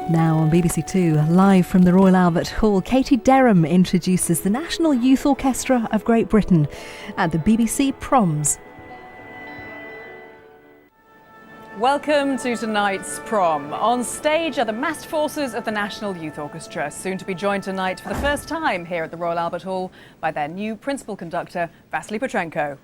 Now on BBC Two, live from the Royal Albert Hall, Katie Derham introduces the National Youth Orchestra of Great Britain at the BBC Proms. Welcome to tonight's prom. On stage are the massed forces of the National Youth Orchestra, soon to be joined tonight for the first time here at the Royal Albert Hall by their new principal conductor, Vasily Petrenko.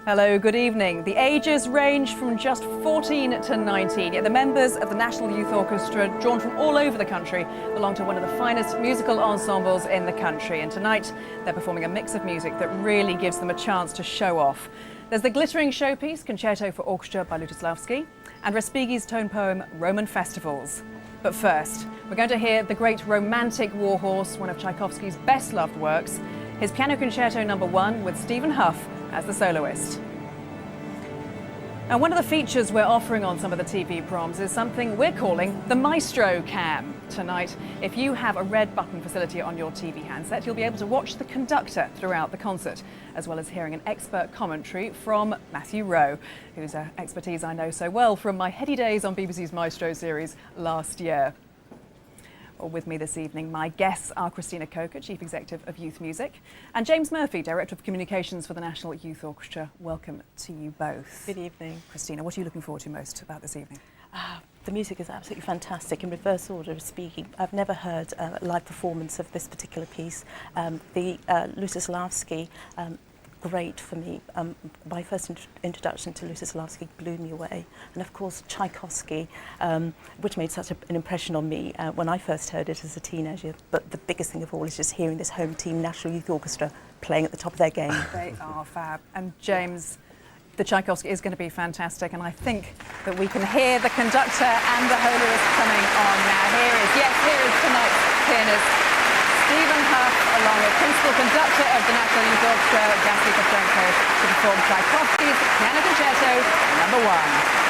Hello, good evening. The ages range from just 14 to 19, yet the members of the National Youth Orchestra, drawn from all over the country, belong to one of the finest musical ensembles in the country. And tonight, they're performing a mix of music that really gives them a chance to show off. There's the glittering showpiece, Concerto for Orchestra by Lutosławski, and Respighi's tone poem, Roman Festivals. But first, we're going to hear the great romantic warhorse, one of Tchaikovsky's best-loved works, his Piano Concerto No. 1 with Stephen Hough as the soloist. And one of the features we're offering on some of the TV proms is something we're calling the Maestro Cam. Tonight, if you have a red button facility on your TV handset, you'll be able to watch the conductor throughout the concert, as well as hearing an expert commentary from Matthew Rowe, whose expertise I know so well from my heady days on BBC's Maestro series last year. With me this evening, my guests are Christina Coker, Chief Executive of Youth Music, and James Murphy, Director of Communications for the National Youth Orchestra. Welcome to you both. Good evening. Christina, what are you looking forward to most about this evening? The music is absolutely fantastic. In reverse order of speaking, I've never heard a live performance of this particular piece. The Lutosławski, great for me. My first introduction to Lutosławski blew me away. And of course, Tchaikovsky, which made such an impression on me when I first heard it as a teenager. But the biggest thing of all is just hearing this home team National Youth Orchestra playing at the top of their game. They are fab. And James, the Tchaikovsky is going to be fantastic. And I think that we can hear the conductor and the soloist coming on now. Here is tonight's pianist, Stephen Hough, along with principal conductor of the National Youth Orchestra, Vasily Petrenko, to perform Tchaikovsky's Piano Concerto No. 1.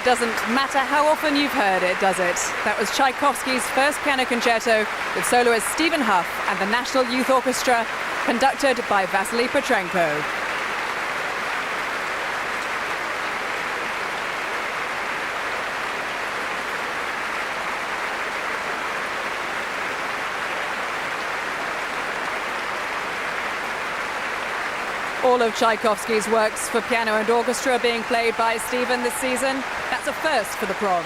doesn't matter how often you've heard it, does it? That was Tchaikovsky's first piano concerto with soloist Stephen Huff and the National Youth Orchestra, conducted by Vasily Petrenko. All of Tchaikovsky's works for piano and orchestra are being played by Stephen this season. That's a first for the Proms.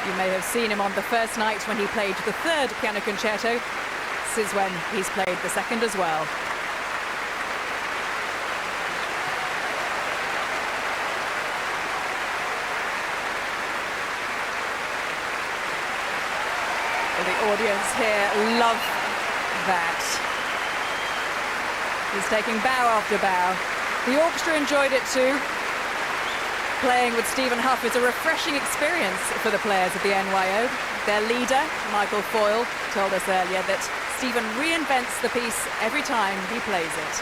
You may have seen him on the first night when he played the third piano concerto. This is when he's played the second as well. Well, the audience here love that. He's taking bow after bow. The orchestra enjoyed it too. Playing with Stephen Huff is a refreshing experience for the players of the NYO. Their leader, Michael Foyle, told us earlier that Stephen reinvents the piece every time he plays it.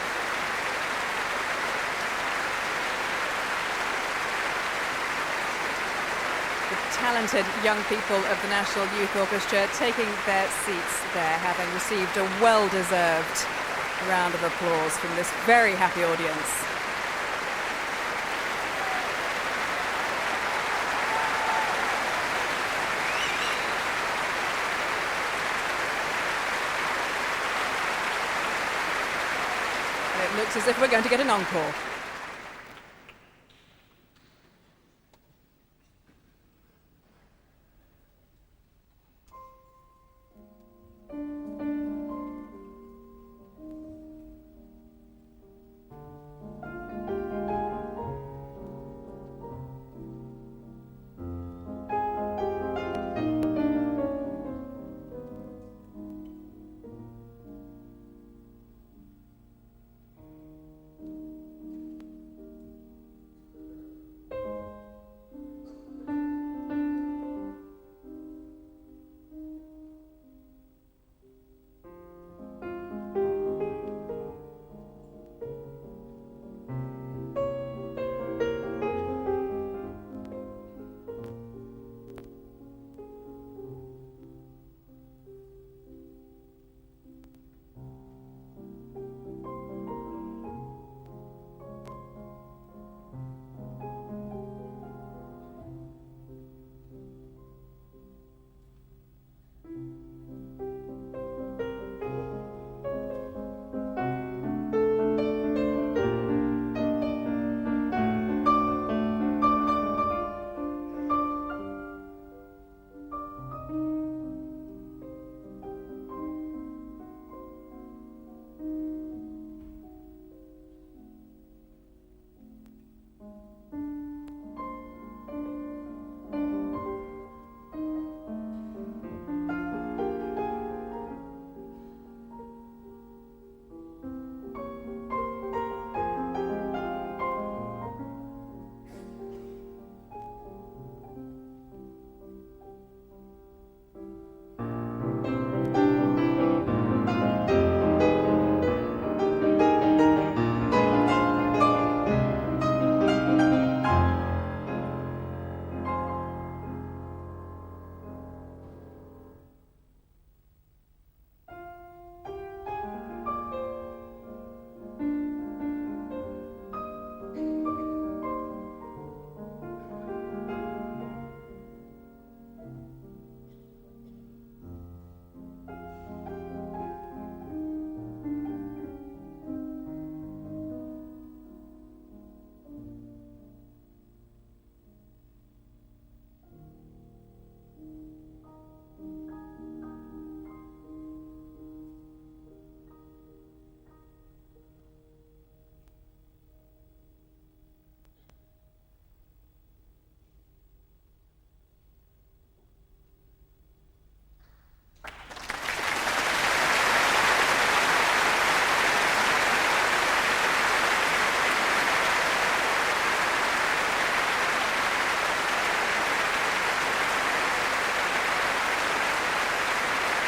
The talented young people of the National Youth Orchestra taking their seats there, having received a well-deserved round of applause from this very happy audience. It looks as if we're going to get an encore.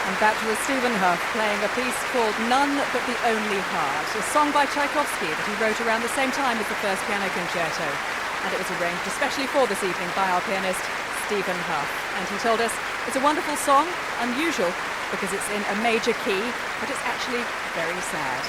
And that was Stephen Huff playing a piece called None But the Only Heart, a song by Tchaikovsky that he wrote around the same time as the first piano concerto. and it was arranged especially for this evening by our pianist Stephen Huff. And he told us it's a wonderful song, unusual because it's in a major key, but it's actually very sad.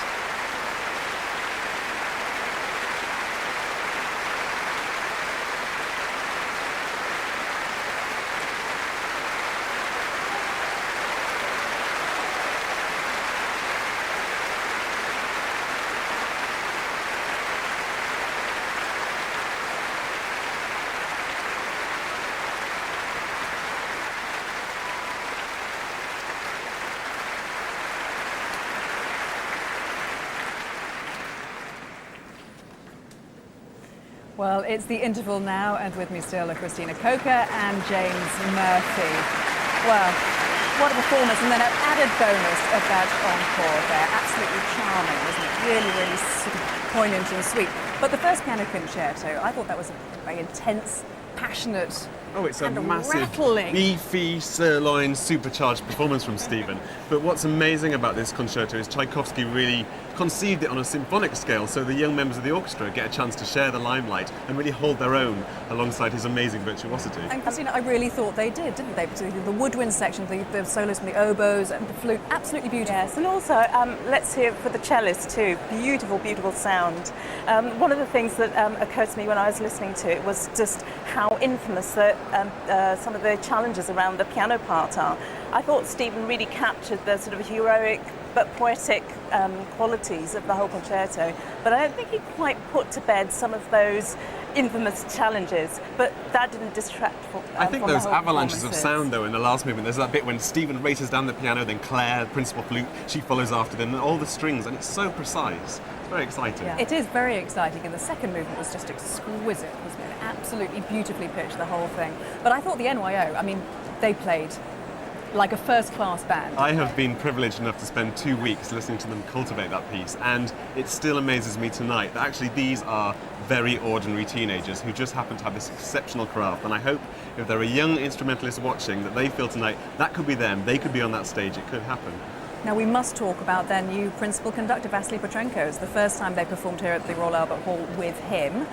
Well, it's the interval now, and with me still are Christina Coker and James Murphy. Well, what a performance, and then an added bonus of that encore there. Absolutely charming, wasn't it? Really, really sort of poignant and sweet. But the first piano concerto, I thought that was a very intense, passionate, Oh, it's a and massive, rattling, beefy, sirloin, supercharged performance from Stephen. But what's amazing about this concerto is Tchaikovsky really conceived it on a symphonic scale, so the young members of the orchestra get a chance to share the limelight and really hold their own alongside his amazing virtuosity. And Christina, I really thought they did, didn't they? Particularly the woodwind section, the solos from the oboes and the flute, absolutely beautiful. Yes, and also let's hear it for the cellist too. Beautiful, beautiful sound. One of the things that occurred to me when I was listening to it was just how infamous some of the challenges around the piano part are. I thought Stephen really captured the sort of heroic but poetic qualities of the whole concerto, but I don't think he quite put to bed some of those infamous challenges, but that didn't distract from I think from those the whole avalanches of performances. sound, though, in the last movement, there's that bit when Stephen races down the piano, then Claire, the principal flute, she follows after them, and all the strings, and it's so precise. It's very exciting. Yeah. It is very exciting, and the second movement was just exquisite, wasn't it? Absolutely beautifully pitched, the whole thing. But I thought the NYO, I mean, they played like a first-class band. I have been privileged enough to spend 2 weeks listening to them cultivate that piece, and it still amazes me tonight that actually these are very ordinary teenagers who just happen to have this exceptional craft. And I hope if there are young instrumentalists watching that they feel tonight that could be them, they could be on that stage, it could happen. Now we must talk about their new principal conductor, Vasily Petrenko. It's the first time they performed here at the Royal Albert Hall with him.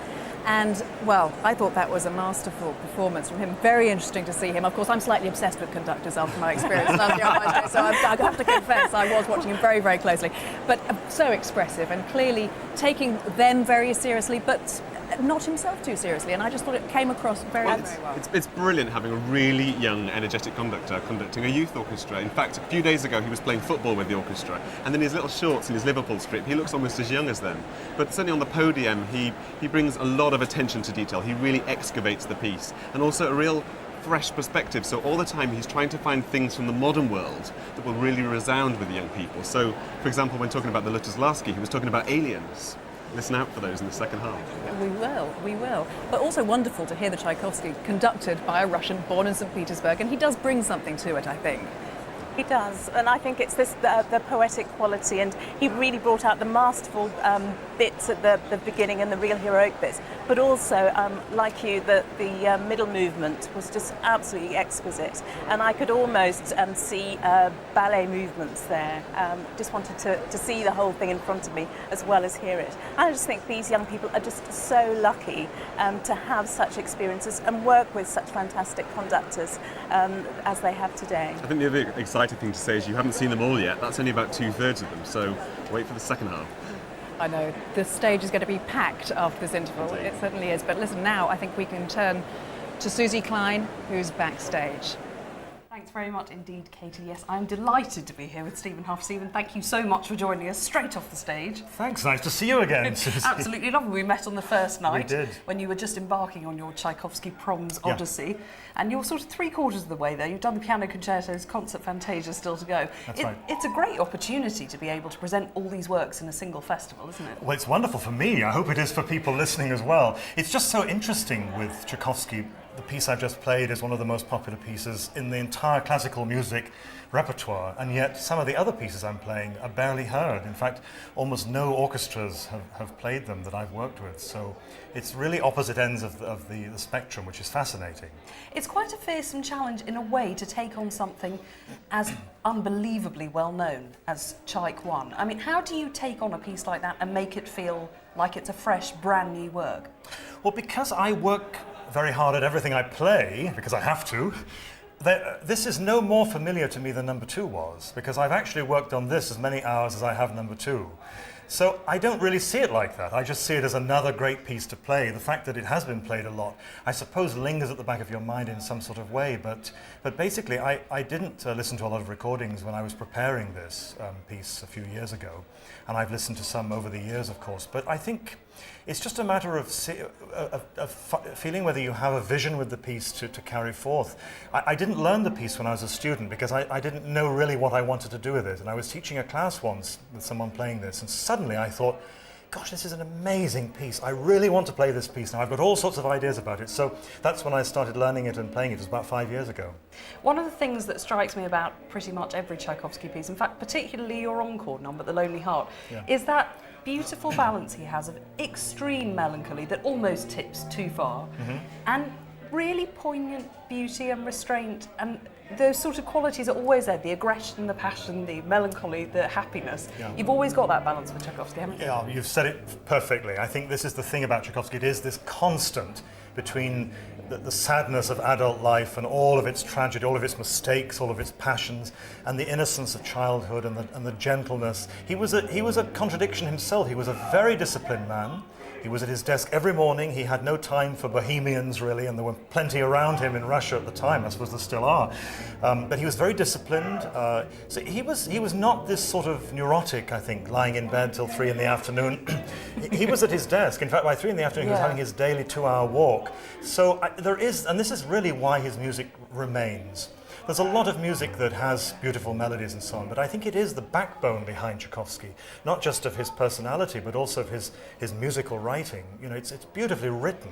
And, well, I thought that was a masterful performance from him. Very interesting to see him. Of course, I'm slightly obsessed with conductors after my experience last year on my show, so I have to confess I was watching him very, very closely. But so expressive and clearly taking them very seriously, but not himself too seriously. And I just thought it came across very, very well. It's brilliant having a really young, energetic conductor conducting a youth orchestra. In fact, a few days ago he was playing football with the orchestra, and in his little shorts and his Liverpool strip, he looks almost as young as them. But certainly on the podium, he brings a lot of attention to detail. He really excavates the piece, and also a real fresh perspective. So all the time he's trying to find things from the modern world that will really resound with the young people. So, for example, when talking about the Lutoslawski, he was talking about aliens. Listen out for those in the second half. We will. But also wonderful to hear the Tchaikovsky conducted by a Russian born in St. Petersburg, and he does bring something to it, I think. He does, and I think it's this the poetic quality, and he really brought out the masterful bits at the beginning and the real heroic bits, but also, like you, the middle movement was just absolutely exquisite, and I could almost see ballet movements there. Just wanted to see the whole thing in front of me as well as hear it. I just think these young people are just so lucky to have such experiences and work with such fantastic conductors as they have today. I think the other exciting thing to say is you haven't seen them all yet. That's only about 2/3 of them, so wait for the second half. I know, the stage is going to be packed after this interval. Indeed. It certainly is. But listen, now I think we can turn to Susie Klein, who's backstage. Thanks very much indeed, Katie. Yes, I'm delighted to be here with Stephen Huff. Stephen, thank you so much for joining us straight off the stage. Thanks, nice to see you again, Susie. Absolutely lovely. We met on the first night. We did. When you were just embarking on your Tchaikovsky Proms Yeah. Odyssey. And you're sort of 3/4 of the way there. You've done the piano concertos, concert fantasia still to go. That's right. It's a great opportunity to be able to present all these works in a single festival, isn't it? Well, it's wonderful for me. I hope it is for people listening as well. It's just so interesting with Tchaikovsky. The piece I've just played is one of the most popular pieces in the entire classical music repertoire, and yet some of the other pieces I'm playing are barely heard. In fact, almost no orchestras have played them that I've worked with. So it's really opposite ends of the spectrum, which is fascinating. It's quite a fearsome challenge in a way to take on something as unbelievably well known as Tchaik 1. I mean, how do you take on a piece like that and make it feel like it's a fresh, brand new work? Well, because I work very hard at everything I play, because I have to, this is no more familiar to me than number 2 was, because I've actually worked on this as many hours as I have number 2. So I don't really see it like that. I just see it as another great piece to play. The fact that it has been played a lot, I suppose, lingers at the back of your mind in some sort of way. But basically, I didn't listen to a lot of recordings when I was preparing this piece a few years ago. And I've listened to some over the years, of course. But I think it's just a matter of feeling whether you have a vision with the piece to carry forth. I didn't learn the piece when I was a student because I didn't know really what I wanted to do with it. And I was teaching a class once with someone playing this, and suddenly I thought, gosh, this is an amazing piece. I really want to play this piece now. I've got all sorts of ideas about it. So that's when I started learning it and playing it. It was about 5 years ago. One of the things that strikes me about pretty much every Tchaikovsky piece, in fact, particularly your encore number, The Lonely Heart, is that beautiful balance he has of extreme melancholy that almost tips too far, and really poignant beauty and restraint, and those sort of qualities are always there, the aggression, the passion, the melancholy, the happiness. You've always got that balance with Tchaikovsky, haven't you? Yeah, you've said it perfectly. I think this is the thing about Tchaikovsky. It is this constant between the sadness of adult life and all of its tragedy, all of its mistakes, all of its passions, and the innocence of childhood and the gentleness. He was a contradiction himself. He was a very disciplined man. He was at his desk every morning. He had no time for bohemians, really, and there were plenty around him in Russia at the time. I suppose there still are. But he was very disciplined. So he was not this sort of neurotic, I think, lying in bed till 3 in the afternoon. He was at his desk. In fact, by 3 in the afternoon, he was having his daily 2-hour walk. So there is, and this is really why his music remains. There's a lot of music that has beautiful melodies and so on, but I think it is the backbone behind Tchaikovsky, not just of his personality, but also of his musical writing. You know, it's beautifully written.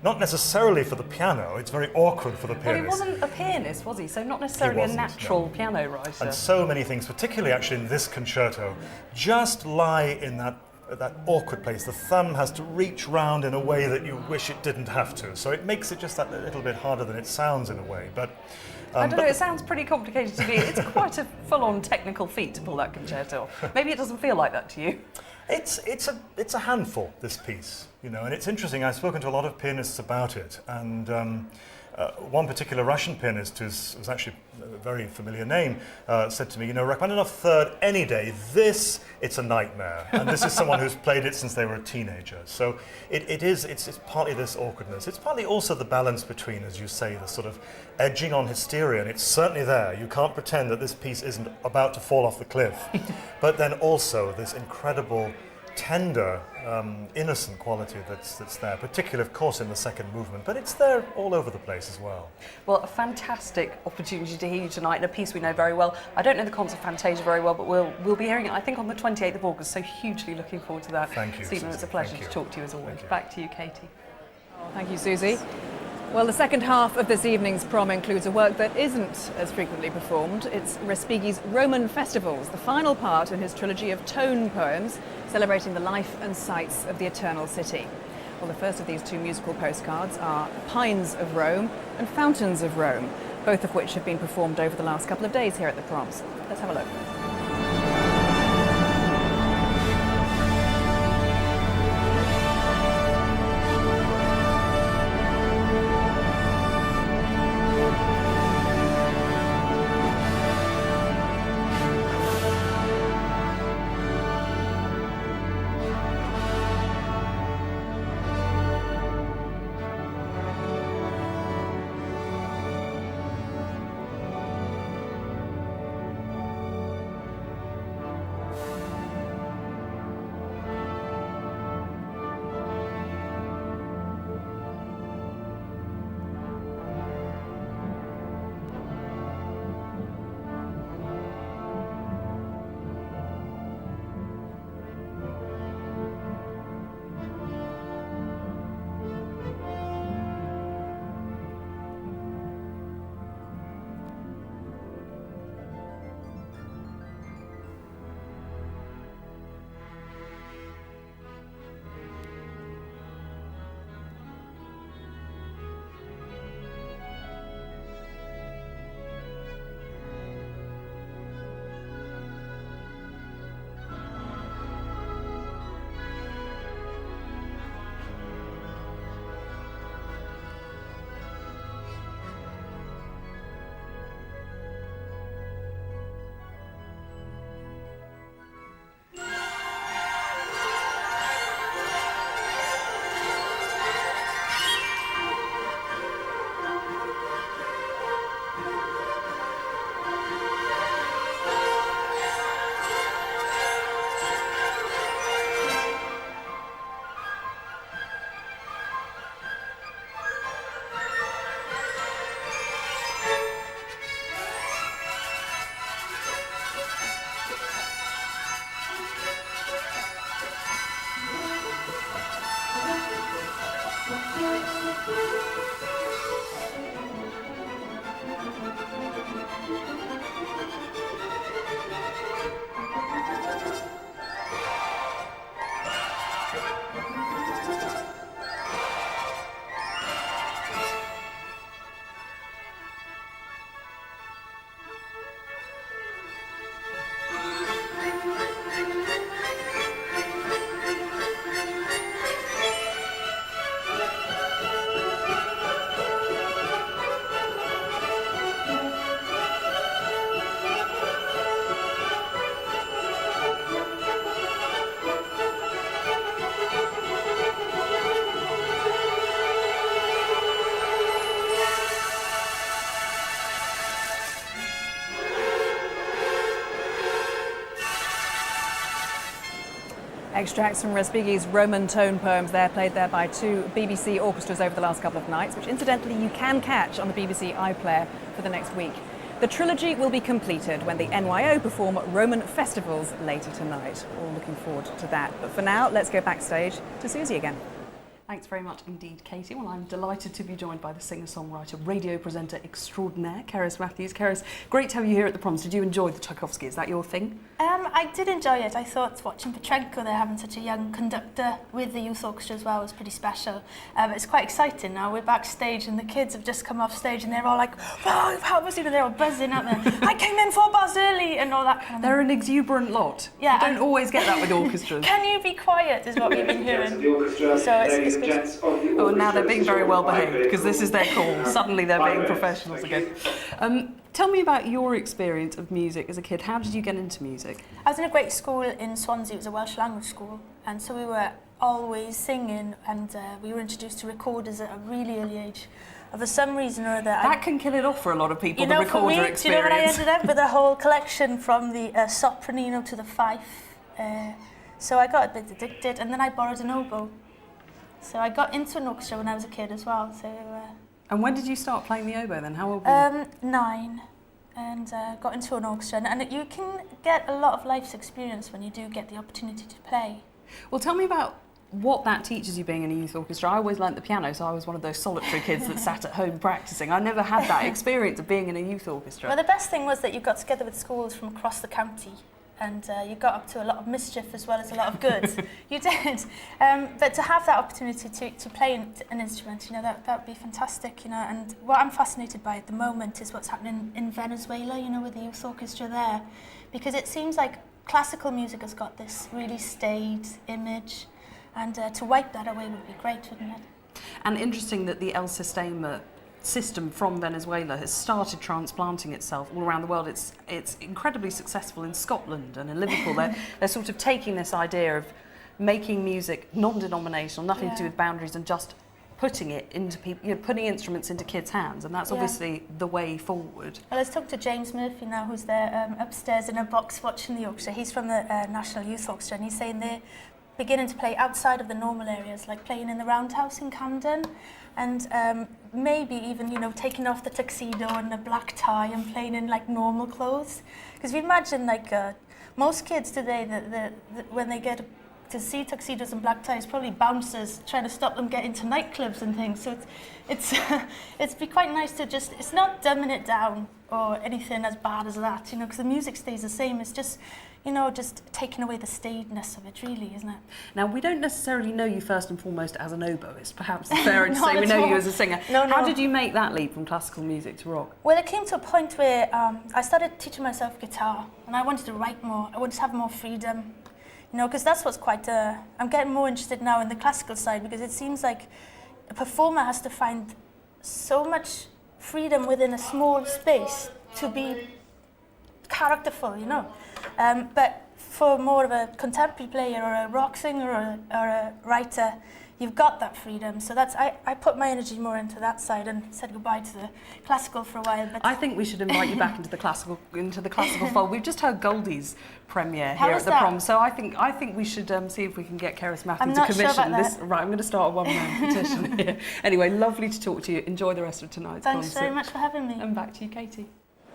Not necessarily for the piano, it's very awkward for the pianist. Well, he wasn't a pianist, was he? So not necessarily a natural piano writer. And so many things, particularly actually in this concerto, just lie in that awkward place. The thumb has to reach round in a way that you wish it didn't have to. So it makes it just that little bit harder than it sounds in a way. But I don't know, it sounds pretty complicated to me. It's quite a full-on technical feat to pull that concerto off. Maybe it doesn't feel like that to you. It's a handful, this piece, you know, and it's interesting. I've spoken to a lot of pianists about it, and one particular Russian pianist, who's actually a very familiar name, said to me, you know, Rachmaninoff third any day, it's a nightmare. And this is someone who's played it since they were a teenager. So it's partly this awkwardness. It's partly also the balance between, as you say, the sort of edging on hysteria, and it's certainly there. You can't pretend that this piece isn't about to fall off the cliff. But then also this incredible tender, innocent quality that's there, particularly, of course, in the second movement, but it's there all over the place as well. Well, a fantastic opportunity to hear you tonight in a piece we know very well. I don't know the concert Fantasia very well, but we'll be hearing it, I think, on the 28th of August, so hugely looking forward to that. Thank you, Stephen, Susie. it's a pleasure Thank to you. talk to you as always. Thank you. Back to you, Katie. Oh, thank you, Susie. Well, the second half of this evening's prom includes a work that isn't as frequently performed. It's Respighi's Roman Festivals, the final part in his trilogy of tone poems celebrating the life and sights of the Eternal City. Well, the first of these two musical postcards are Pines of Rome and Fountains of Rome, both of which have been performed over the last couple of days here at the Proms. Let's have a look. Extracts from Respighi's Roman tone poems there, played there by two BBC orchestras over the last couple of nights, which incidentally you can catch on the BBC iPlayer for the next week. The trilogy will be completed when the NYO perform at Roman festivals later tonight. All looking forward to that. But for now, let's go backstage to Susie again. Thanks very much indeed, Katie. Well, I'm delighted to be joined by the singer-songwriter, radio presenter extraordinaire, Cerys Matthews. Cerys, great to have you here at the Proms. Did you enjoy the Tchaikovsky? Is that your thing? I did enjoy it. I thought watching Petrenko there, having such a young conductor with the youth orchestra as well, was pretty special. It's quite exciting now. We're backstage and the kids have just come off stage and they're all like, wow, how was it? And they're all buzzing out there. I came in 4 bars early and all that kind of thing. They're an exuberant lot. Yeah, You don't always get that with orchestras. Can you be quiet is what we've been hearing. So it's good. Oh, and now they're being very well behaved because this is their call. Suddenly they're being professionals again. Tell me about your experience of music as a kid. How did you get into music? I was in a great school in Swansea. It was a Welsh language school, and so we were always singing, and we were introduced to recorders at a really early age. And for some reason or other, That can kill it off for a lot of people, you know, the recorder for me, experience. do you know what I ended up with? A whole collection from the sopranino to the fife. So I got a bit addicted, and then I borrowed an oboe. So I got into an orchestra when I was a kid as well. So. And when did you start playing the oboe then? How old were you? 9, and got into an orchestra. And you can get a lot of life's experience when you do get the opportunity to play. Well, tell me about what that teaches you being in a youth orchestra. I always learnt the piano, so I was one of those solitary kids that sat at home practising. I never had that experience of being in a youth orchestra. Well, the best thing was that you got together with schools from across the county, and you got up to a lot of mischief as well as a lot of good. You did. But to have that opportunity to play an instrument, you know, that would be fantastic, you know. And what I'm fascinated by at the moment is what's happening in Venezuela, you know, with the youth orchestra there. Because it seems like classical music has got this really staid image, and to wipe that away would be great, wouldn't it? And interesting that the El Sistema system from Venezuela has started transplanting itself all around the world. It's incredibly successful in Scotland and in Liverpool. They're sort of taking this idea of making music non-denominational, nothing to do with boundaries, and just putting it into people, you know, putting instruments into kids' hands, and that's obviously the way forward. Well, let's talk to James Murphy now, who's there upstairs in a box watching the orchestra. He's from the National Youth Orchestra, and he's saying they're beginning to play outside of the normal areas, like playing in the Roundhouse in Camden, and maybe even, you know, taking off the tuxedo and the black tie and playing in like normal clothes. Because if you imagine, like most kids today, that when they get to see tuxedos and black ties, probably bouncers trying to stop them getting to nightclubs and things. So it's be quite nice to just, it's not dumbing it down or anything as bad as that, you know, because the music stays the same. It's just, you know, just taking away the staidness of it, really, isn't it? Now, we don't necessarily know you first and foremost as an oboist. Perhaps it's fairer to say Not we at know all. you as a singer. No, How no. did you make that leap from classical music to rock? Well, it came to a point where I started teaching myself guitar, and I wanted to write more. I wanted to have more freedom, you know, because that's what's quite... I'm getting more interested now in the classical side, because it seems like a performer has to find so much freedom within a small space to be characterful, you know. But for more of a contemporary player or a rock singer or a writer, you've got that freedom. So that's I put my energy more into that side and said goodbye to the classical for a while. But I think we should invite you back into the classical fold. We've just heard Goldie's premiere How here was at the that? Proms, so I think we should see if we can get Cerys Matthews I'm to not sure commission about this. that. Right, I'm going to start a one-man petition here. Anyway, lovely to talk to you. Enjoy the rest of tonight's thanks concert. very much for having me. And back to you, Katie.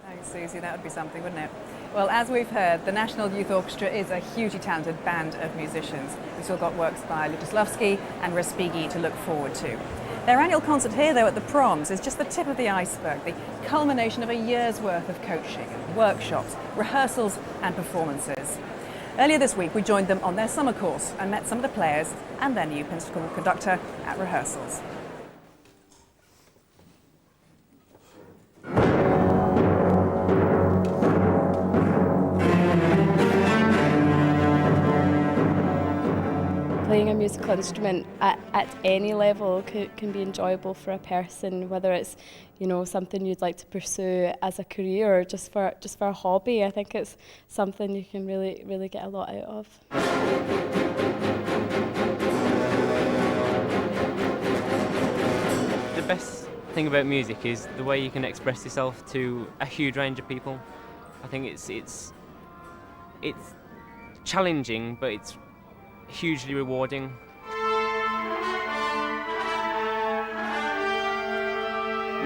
Thanks, Susie. That would be something, wouldn't it? Well, as we've heard, the National Youth Orchestra is a hugely talented band of musicians. We've still got works by Lutosławski and Respighi to look forward to. Their annual concert here, though, at the Proms is just the tip of the iceberg, the culmination of a year's worth of coaching, workshops, rehearsals and performances. Earlier this week, we joined them on their summer course and met some of the players and their new principal conductor at rehearsals. Playing a musical instrument at any level can be enjoyable for a person, whether it's, you know, something you'd like to pursue as a career or just for a hobby. I think it's something you can really get a lot out of. The best thing about music is the way you can express yourself to a huge range of people. I think it's challenging, but it's hugely rewarding.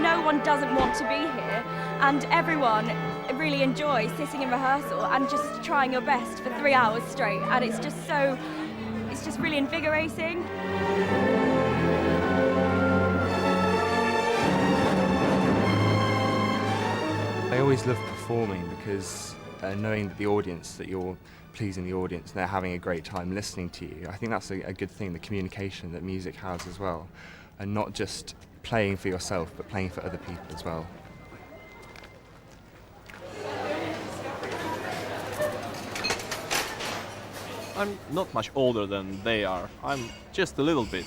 No one doesn't want to be here, and everyone really enjoys sitting in rehearsal and just trying your best for 3 hours straight, and it's just really invigorating. I always love performing because knowing that the audience, that you're pleasing the audience and they're having a great time listening to you, I think that's a good thing, the communication that music has as well, and not just playing for yourself but playing for other people as well. I'm not much older than they are, I'm just a little bit,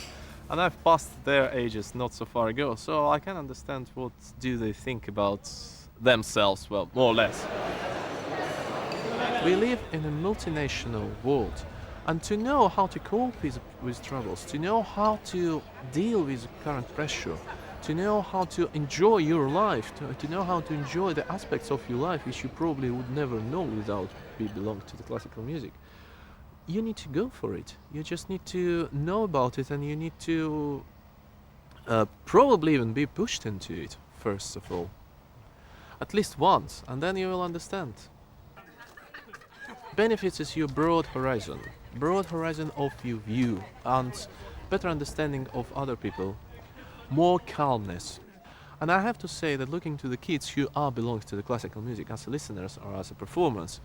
and I've passed their ages not so far ago, so I can understand what do they think about themselves, well, more or less. We live in a multinational world, and to know how to cope with troubles, to know how to deal with current pressure, to know how to enjoy your life, to know how to enjoy the aspects of your life which you probably would never know without belong to the classical music, you need to go for it. You just need to know about it, and you need to probably even be pushed into it, first of all. At least once, and then you will understand. Benefits is your broad horizon of your view, and better understanding of other people, more calmness. And I have to say that looking to the kids who belong to the classical music as listeners or as a performance,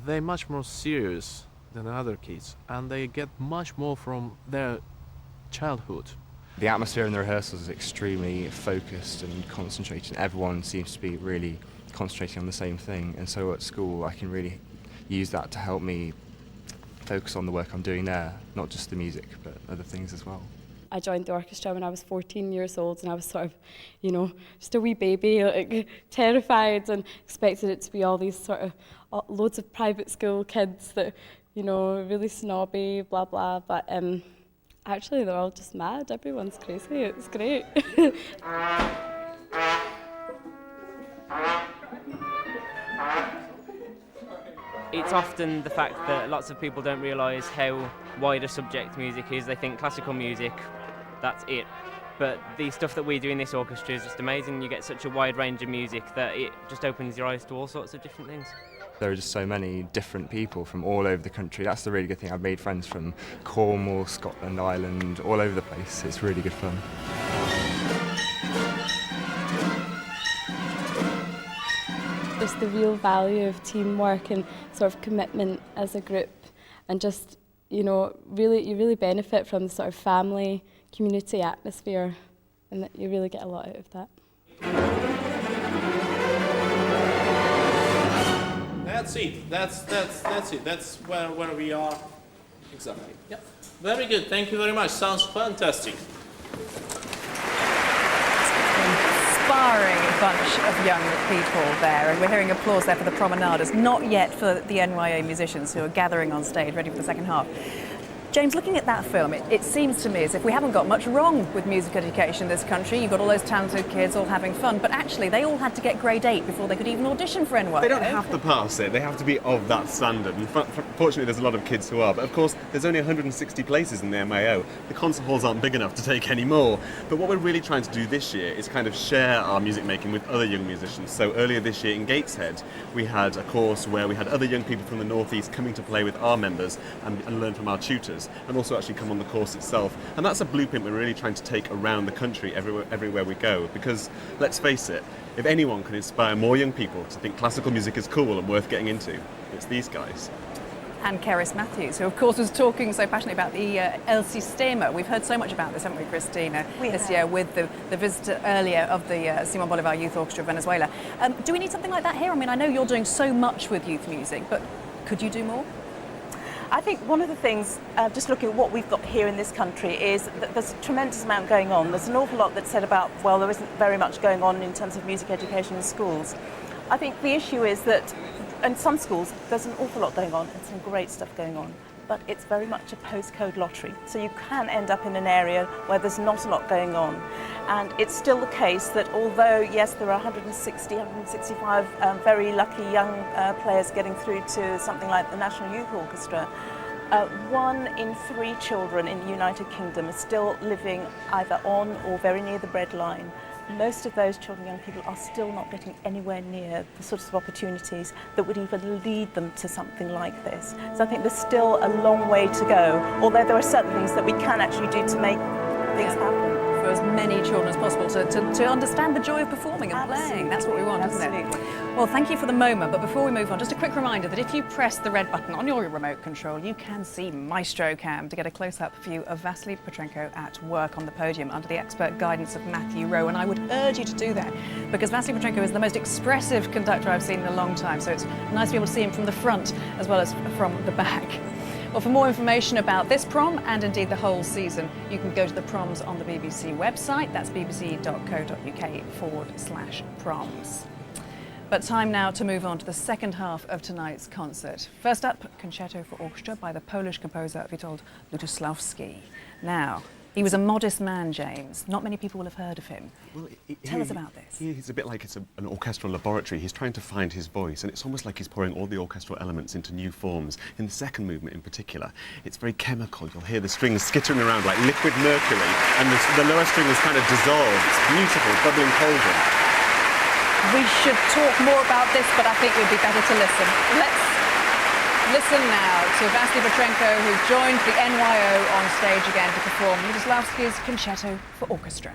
they're much more serious than other kids, and they get much more from their childhood. The atmosphere in the rehearsals is extremely focused and concentrated. Everyone seems to be really concentrating on the same thing, and so at school I can really use that to help me focus on the work I'm doing there, not just the music but other things as well. I joined the orchestra when I was 14 years old, and I was sort of, just a wee baby, like, terrified, and expected it to be all these sort of loads of private school kids that, really snobby, blah blah, but actually they're all just mad, everyone's crazy, it's great. It's often the fact that lots of people don't realise how wide a subject music is. They think classical music, that's it. But the stuff that we do in this orchestra is just amazing. You get such a wide range of music that it just opens your eyes to all sorts of different things. There are just so many different people from all over the country. That's the really good thing. I've made friends from Cornwall, Scotland, Ireland, all over the place. It's really good fun. Just the real value of teamwork and sort of commitment as a group, and just, you really benefit from the sort of family, community atmosphere, and that you really get a lot out of that. That's it. That's it. That's where we are. Exactly. Yeah. Very good. Thank you very much. Sounds fantastic. Inspiring bunch of young people there, and we're hearing applause there for the promenaders, not yet for the NYA musicians who are gathering on stage ready for the second half. James, looking at that film, it seems to me as if we haven't got much wrong with music education in this country. You've got all those talented kids all having fun, but actually they all had to get grade 8 before they could even audition for NYA. They don't have to pass it, they have to be of that standard. And fortunately there's a lot of kids who are, but of course there's only 160 places in the MAO. The concert halls aren't big enough to take any more. But what we're really trying to do this year is kind of share our music making with other young musicians. So earlier this year in Gateshead, we had a course where we had other young people from the Northeast coming to play with our members and learn from our tutors, and also actually come on the course itself. And that's a blueprint we're really trying to take around the country everywhere we go, because let's face it, if anyone can inspire more young people to think classical music is cool and worth getting into, it's these guys. And Keris Matthews, who of course was talking so passionately about the El Sistema. We've heard so much about this, haven't we, Christina, this year with the visitor earlier of the Simon Bolivar Youth Orchestra of Venezuela. Do we need something like that here? I mean, I know you're doing so much with youth music, but could you do more? I think one of the things, just looking at what we've got here in this country, is that there's a tremendous amount going on. There's an awful lot that's said about, well, there isn't very much going on in terms of music education in schools. I think the issue is that in some schools there's an awful lot going on and some great stuff going on, but it's very much a postcode lottery. So you can end up in an area where there's not a lot going on. And it's still the case that although, yes, there are 165 very lucky young players getting through to something like the National Youth Orchestra, 1 in 3 children in the United Kingdom are still living either on or very near the breadline. Most of those children and young people are still not getting anywhere near the sorts of opportunities that would even lead them to something like this. So I think there's still a long way to go, although there are certain things that we can actually do to make things happen. For as many children as possible to understand the joy of performing and playing. That's what we want, isn't it? Well, thank you for the moment, but before we move on, just a quick reminder that if you press the red button on your remote control, you can see Maestro Cam to get a close-up view of Vasily Petrenko at work on the podium under the expert guidance of Matthew Rowe, and I would urge you to do that because Vasily Petrenko is the most expressive conductor I've seen in a long time, so it's nice to be able to see him from the front as well as from the back. Well, for more information about this prom and indeed the whole season, you can go to the Proms on the BBC website. That's bbc.co.uk/proms. But time now to move on to the second half of tonight's concert. First up, Concerto for Orchestra by the Polish composer Witold Lutosławski. Now, he was a modest man, James. Not many people will have heard of him. Well, Tell us about this. He's a bit like an orchestral laboratory. He's trying to find his voice, and it's almost like he's pouring all the orchestral elements into new forms. In the second movement in particular, it's very chemical. You'll hear the strings skittering around like liquid mercury, and the lower string is kind of dissolved. It's beautiful, bubbling cauldron. We should talk more about this, but I think it would be better to listen. Let's listen now to Vasily Petrenko, who joined the NYO on stage again to perform Lutosławski's Concerto for Orchestra.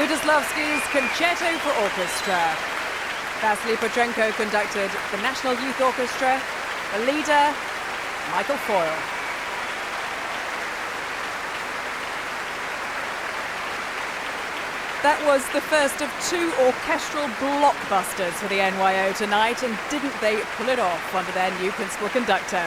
Lutoslavsky's Concerto for Orchestra. Vasily Petrenko conducted the National Youth Orchestra, the leader, Michael Foyle. That was the first of two orchestral blockbusters for the NYO tonight, and didn't they pull it off under their new principal conductor.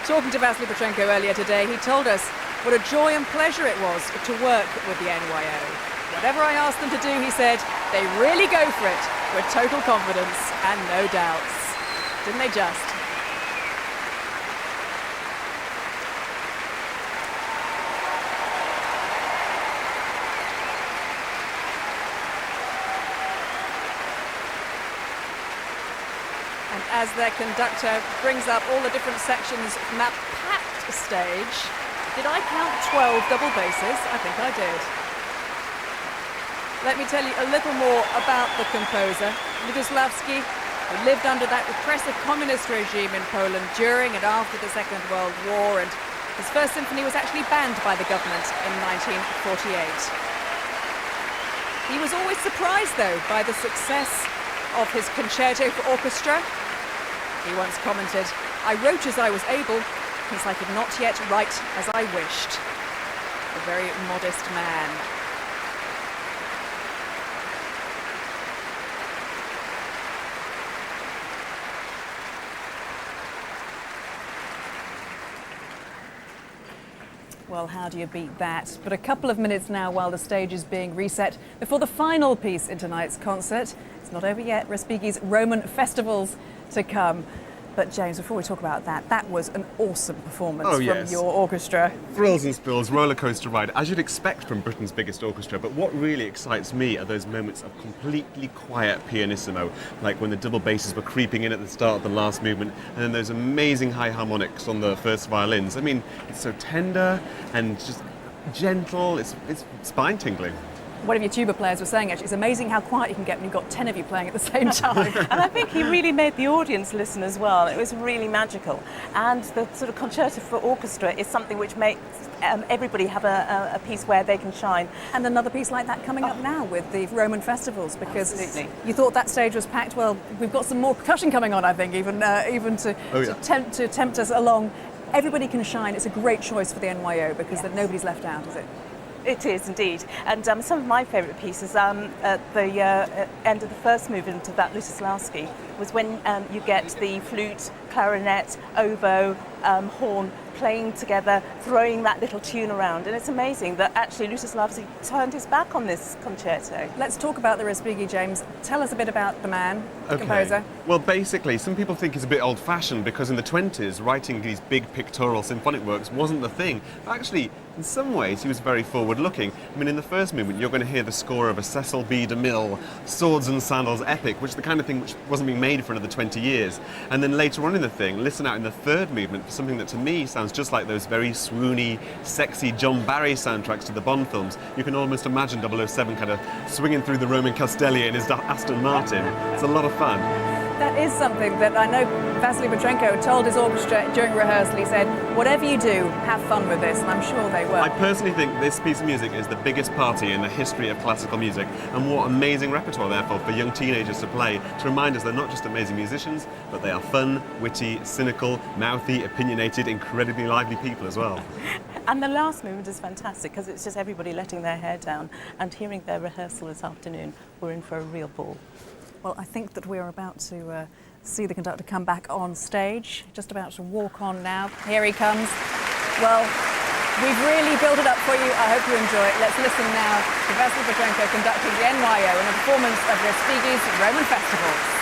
Talking to Vasily Petrenko earlier today, he told us what a joy and pleasure it was to work with the NYO. Whatever I asked them to do, he said, they really go for it with total confidence and no doubts. Didn't they just? And as their conductor brings up all the different sections from that packed stage, did I count 12 double basses? I think I did. Let me tell you a little more about the composer. Lutoslavsky, who lived under that repressive communist regime in Poland during and after the Second World War, and his first symphony was actually banned by the government in 1948. He was always surprised, though, by the success of his Concerto for Orchestra. He once commented, "I wrote as I was able, because I could not yet write as I wished." A very modest man. Well, how do you beat that? But a couple of minutes now while the stage is being reset before the final piece in tonight's concert. It's not over yet. Respighi's Roman Festivals to come. But James, before we talk about that, that was an awesome performance from your orchestra. Thrills and spills, roller coaster ride, as you'd expect from Britain's biggest orchestra. But what really excites me are those moments of completely quiet pianissimo, like when the double basses were creeping in at the start of the last movement, and then those amazing high harmonics on the first violins. I mean, it's so tender and just gentle. It's spine-tingling. One of your tuba players was saying, actually, it's amazing how quiet you can get when you've got 10 of you playing at the same time. And I think he really made the audience listen as well. It was really magical. And the sort of concerto for orchestra is something which makes everybody have a piece where they can shine. And another piece like that coming up now with the Roman Festivals, because Absolutely. you thought that stage was packed. Well, we've got some more percussion coming on, I think, even to tempt us along. Everybody can shine. It's a great choice for the NYO because nobody's left out, is it? It is indeed, and some of my favourite pieces at the end of the first movement of that Lutoslavsky was when you get the flute, clarinet, oboe, horn playing together, throwing that little tune around, and it's amazing that actually Lutoslavsky turned his back on this concerto. Let's talk about the Respighi, James. Tell us a bit about the man, the composer. Well, basically, some people think he's a bit old-fashioned because in the 20s, writing these big pictorial symphonic works wasn't the thing. Actually, in some ways, he was very forward-looking. I mean, in the first movement, you're going to hear the score of a Cecil B. DeMille Swords and Sandals epic, which is the kind of thing which wasn't being made for another 20 years. And then later on in the thing, listen out in the third movement for something that to me sounds just like those very swoony, sexy John Barry soundtracks to the Bond films. You can almost imagine 007 kind of swinging through the Roman Castelli in his Aston Martin. It's a lot of fun. That is something that I know Vasily Petrenko told his orchestra during rehearsal. He said, whatever you do, have fun with this, and I'm sure they will. I personally think this piece of music is the biggest party in the history of classical music, and what amazing repertoire, therefore, for young teenagers to play, to remind us they're not just amazing musicians, but they are fun, witty, cynical, mouthy, opinionated, incredibly lively people as well. And the last movement is fantastic because it's just everybody letting their hair down, and hearing their rehearsal this afternoon, we're in for a real ball. Well, I think that we're about to see the conductor come back on stage, just about to walk on now. Here he comes. Well, we've really built it up for you. I hope you enjoy it. Let's listen now to Vasily Petrenko conducting the NYO in a performance of Respighi's Roman Festivals.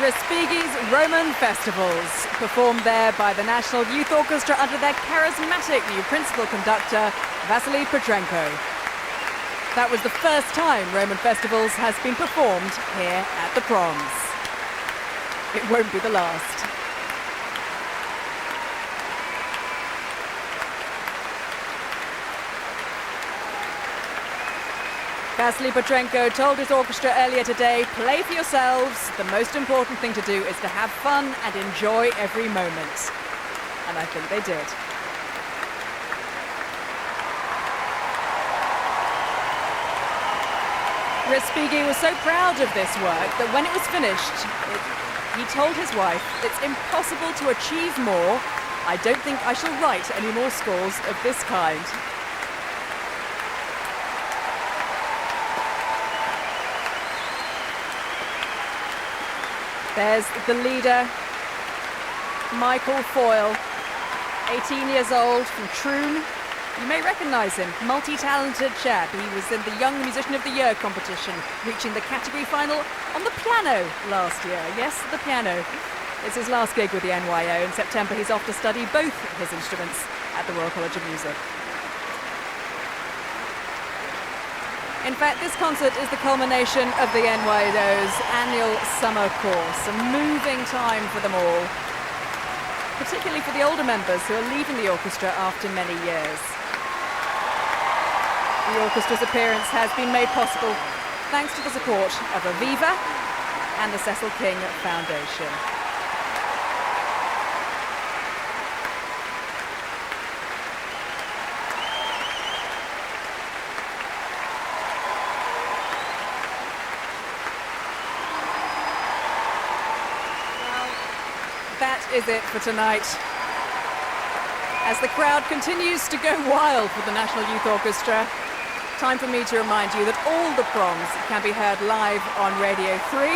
Respighi's Roman Festivals, performed there by the National Youth Orchestra under their charismatic new principal conductor, Vasily Petrenko. That was the first time Roman Festivals has been performed here at the Proms. It won't be the last. Vasily Petrenko told his orchestra earlier today, play for yourselves. The most important thing to do is to have fun and enjoy every moment. And I think they did. Respighi was so proud of this work that when it was finished, he told his wife, it's impossible to achieve more. I don't think I shall write any more scores of this kind. There's the leader, Michael Foyle, 18 years old, from Troon. You may recognise him, multi-talented chap. He was in the Young Musician of the Year competition, reaching the category final on the piano last year. Yes, the piano. It's his last gig with the NYO. In September, he's off to study both his instruments at the Royal College of Music. In fact, this concert is the culmination of the NYO's annual summer course, a moving time for them all, particularly for the older members who are leaving the orchestra after many years. The orchestra's appearance has been made possible thanks to the support of Aviva and the Cecil King Foundation. That is it for tonight. As the crowd continues to go wild for the National Youth Orchestra, time for me to remind you that all the Proms can be heard live on Radio 3.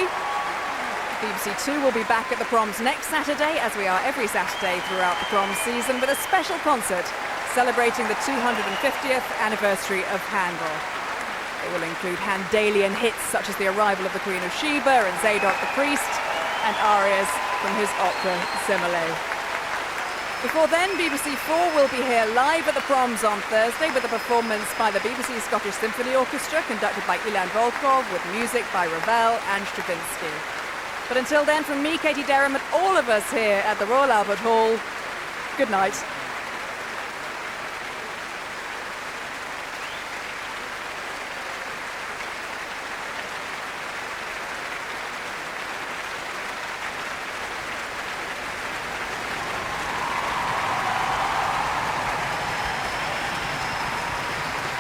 BBC Two will be back at the Proms next Saturday, as we are every Saturday throughout the Proms season, with a special concert celebrating the 250th anniversary of Handel. It will include Handelian hits such as The Arrival of the Queen of Sheba and Zadok the Priest, and arias from his opera Semele. Before then, BBC 4 will be here live at the Proms on Thursday with a performance by the BBC Scottish Symphony Orchestra conducted by Ilan Volkov with music by Ravel and Stravinsky. But until then, from me, Katie Derham, and all of us here at the Royal Albert Hall, good night.